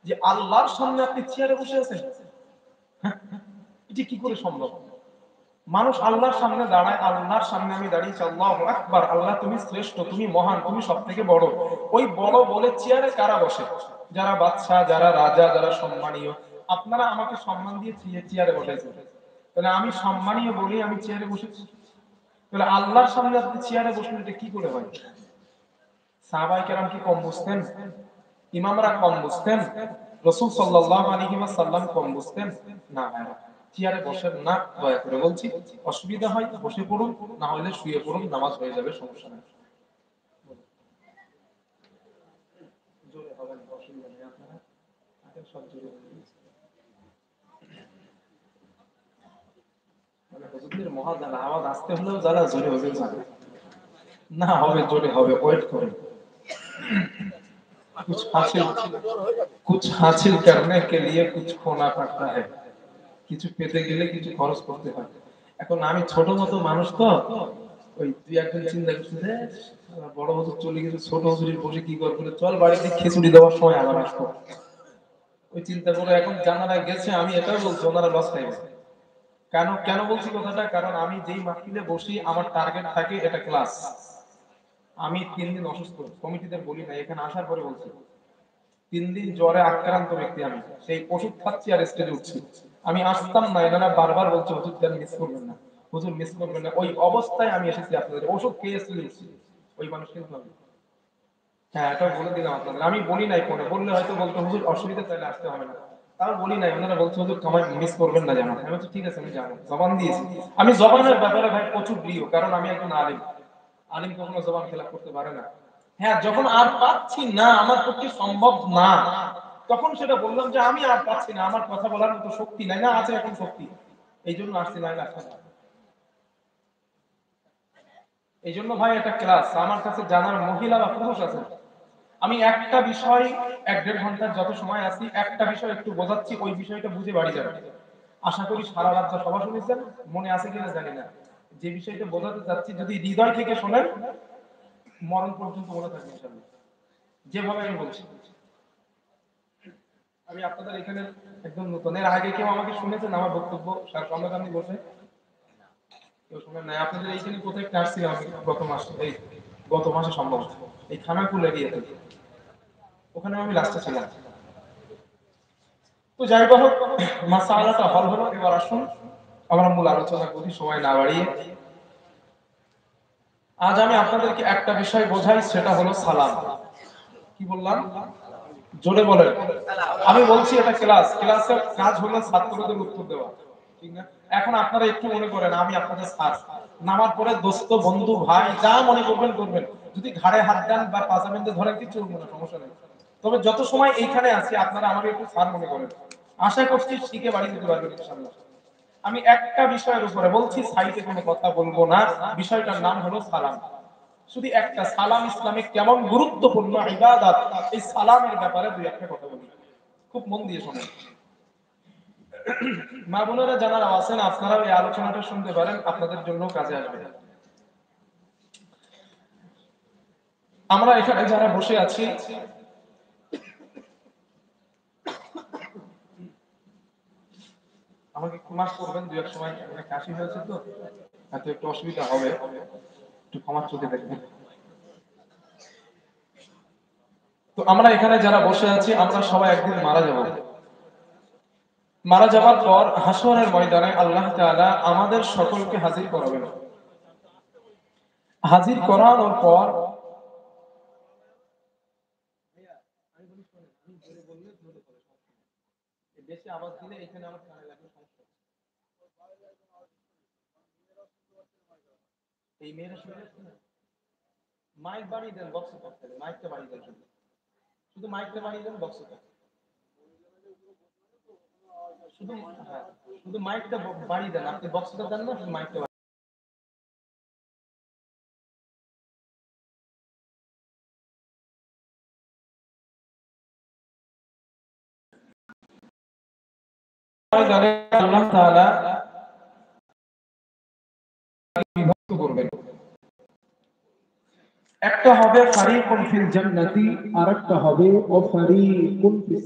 যে আল্লাহর সামনে আপনি চেয়ারে বসে আছেন, এটা কি করে সম্ভব? মানুষ আল্লাহর সামনে দাঁড়ায়, আল্লাহর সামনে আমি দাঁড়িয়েছি, আল্লাহু আকবার, আল্লাহ তুমি শ্রেষ্ঠ, তুমি মহান, তুমি সবথেকে বড়। ওই বড় বলে চেয়ারে কারা বসে? যারা বাদশা, যারা রাজা, যারা সম্মানীয়। আপনারা আমাকে সম্মান দিয়ে চেয়ারে বসাইছেন, তাহলে আমি সম্মানীয় বলেই আমি চেয়ারে বসেছি। তাহলে আল্লাহর সামনে আপনি চেয়ারে বসলেন, এটা কি করে হয়? সাহাবায়ে কেরাম কি কম বুঝতেন? ইমামরা কম বুঝতেন? রাসূল সাল্লাল্লাহু আলাইহি ওয়াসাল্লাম কম বুঝতেন? না ভাইরা, চেয়ারে বসেন না, দয়া করে বলছি। অসুবিধা হয় বসে পড়ুন, না হলে শুয়ে পড়ুন, নামাজ হয়ে যাবে, সমস্যা নেই। জোরে হবে না, অসুবিধা নেই, আপনারা আগে সব জোরে বলুন। মানে হুজুরদের মহাজালা, আওয়াজ আসতে হলেও যারা জোরে হবে জানে না, হবে জোরে হবে, ওয়েট করেন। कुछ हासिल करने के लिए कुछ खोना पड़ता है, কিছু পেতে গেলে কিছু খরচ করতে হয়। এখন আমি ছোট মতো মানুষ তো, ওই দুই একজন চিন্তা করছে যে বড় হুজুর চলে গেছে, ছোট হুজুরের বসে কি করবে, চল বাড়িতে খিচুড়ি দেওয়ার সময় আবার আসবো, ওই চিন্তা করে এখন জানারা গেছে। আমি এটাও বলছি ওনারা লস খাইবে। কেন কেন বলছি কথাটা? কারণ আমি যেই মাহফিলে বসি আমার টার্গেট থাকে এটা ক্লাস। আমি 3 দিন অসুস্থ, কমিটিদের বলি না, এখানে আসার পরে বলছি 3 দিন জ্বরে আক্রান্ত ব্যক্তি আমি, সেই ওষুধ খাচ্ছি আর স্টেজে উঠছি। আমি আসতাম না, এনারা বারবার বলছে হুজুর যেন মিস করবেন না, হুজুর মিস করবেন না। ওই অবস্থায় আমি এসেছি আপনাদের, ওষুধ খেয়ে স্টেজে উঠছি। ওই মানুষ কিন্তু আমি। হ্যাঁ, এটা বলে দিলাম আপনাদের। আমি বলি নাই ফোনে, বললে হয়তো বলতো হুজুর অসুবিধা, তাহলে আসতে হবে না। তাও বলি নাই, ওনারা বলছে হুজুর কামাই মিস করবেন না যেন। আমি বলছি ঠিক আছে, আমি যাবো, জবান দিয়েছি। আমি জবানের ব্যাপারে ভাই প্রচুর প্রিয়, কারণ আমি একজন আলিম। আলিম কখনো জবান খেলাপ করতে পারে না। হ্যাঁ, যখন আর পাচ্ছি না, আমার পক্ষে সম্ভব না, তখন সেটা বললাম যে আমি আর পাচ্ছি না, আমার কথা বলার মতো শক্তি নাই, না আছে এখন শক্তি, এই জন্য আসছি, না আসছি না। এই জন্য ভাই এটা ক্লাস, আমার কাছে জানার মহিলা বা পুরুষ আছে, আমি একটা বিষয় 1-1.5 ঘন্টার যত সময় আছি, একটা বিষয় একটু বোঝাচ্ছি, ওই বিষয়টা বুঝে বাড়ি যাবেন। আশা করি সারা রাত যা সভা শুনেছেন, মনে আছে কিনা জানি না, যে বিষয়টা বোঝাতে চাচ্ছি যদি হৃদয় থেকে শোনেন, মরণ পর্যন্ত মনে থাকবে ইনশাআল্লাহ, যেভাবে আমি বলছি। আমি আপনাদের এখানে একদম নতুন, এর আগে কেউ আমাকে শুনেছেন আমার বক্তব্য সামনাসামনি বসে? কেউ শুনেন নাই? আপনাদের এইখানে কোথায় একটা আসছিল আমি গত মাসে সম্ভবত, এই খানাকুল এরিয়াতে, ওখানে আমি লাস্টে ছিলাম। তো যাই হোক, মাসালাটা হল হলো। এবার আসুন আমরা মূল আলোচনা করি, সময় না বাড়িয়ে। আজ আমি আপনাদেরকে একটা বিষয় বোঝাই, সেটা হলো সালাম। কি বললাম? জোরে বলেন। আমি বলছি এটা ক্লাস, ক্লাসের কাজ হলো ছাত্রদের উত্তর দেওয়া, ঠিক না? এখন আপনারা একটু মনে করেন আমি আপনাদের স্যার, নামার পরে দোস্ত, বন্ধু, ভাই যা মনে করবেন করবেন, যদি ঘাড়ে হাত দেন বা পাঁচা বেঁধে ধরেন কিছু মনে, সমস্যা নেই। তবে যত সময় এইখানে আছি আপনারা আমাকে একটু স্যার মনে করেন। আশা করছি শিখে বাড়ি যেতে পারবেন ইনশাআল্লাহ। আমি একটা বিষয়ের উপরে বলছি, সাইডে কোনো কথা বলবো না। বিষয়টার নাম হলো সালাম। শুধু একটা সালাম ইসলামে কেমন গুরুত্বপূর্ণ ইবাদত, এই সালামের ব্যাপারে দুই একটা কথা বলি, খুব মন দিয়ে শুনুন। মা বোনেরা যারা আছেন, আপনারা এই আলোচনাটা শুনতে পারেন, আপনাদের জন্য কাজে আসবে। আমরা এখানে যারা বসে আছি, আমাকে ক্ষমা করবেন, দুই এক সময় কাশি হয়েছে তো, এত একটু অসুবিধা হবে, একটু ক্ষমার চোখে দেখবেন। তো আমরা এখানে যারা বসে আছি, আমরা সবাই একদিন মারা যাব। মারা যাওয়ার পর হাসরের ময়দানে আল্লাহ তাআলা আমাদের সকলকে হাজির করাবেন। হাজির করানোর পর বেশি আওয়াজ দিলে এখানে আমার কানে লাগবে, সমস্যা। এই মেয়েরা শুনে যাচ্ছে না, মাইক বাড়িয়ে দেন, বক্স করতে মাইকটা বাড়িয়ে দেন, শুধু মাইকটা বাড়িয়ে দেন, বক্স করতে শুধু, হ্যাঁ, শুধু মাইকটা বাড়িয়ে দেন, আপনি বক্সটা দেন না, শুধু মাইকটা ময়দানে আল্লাহ তাআলা বিভক্ত করবেন। একটা হবে ফারিকুন ফিল জান্নাতি, আরেকটা হবে ও ফারিকুন ফিস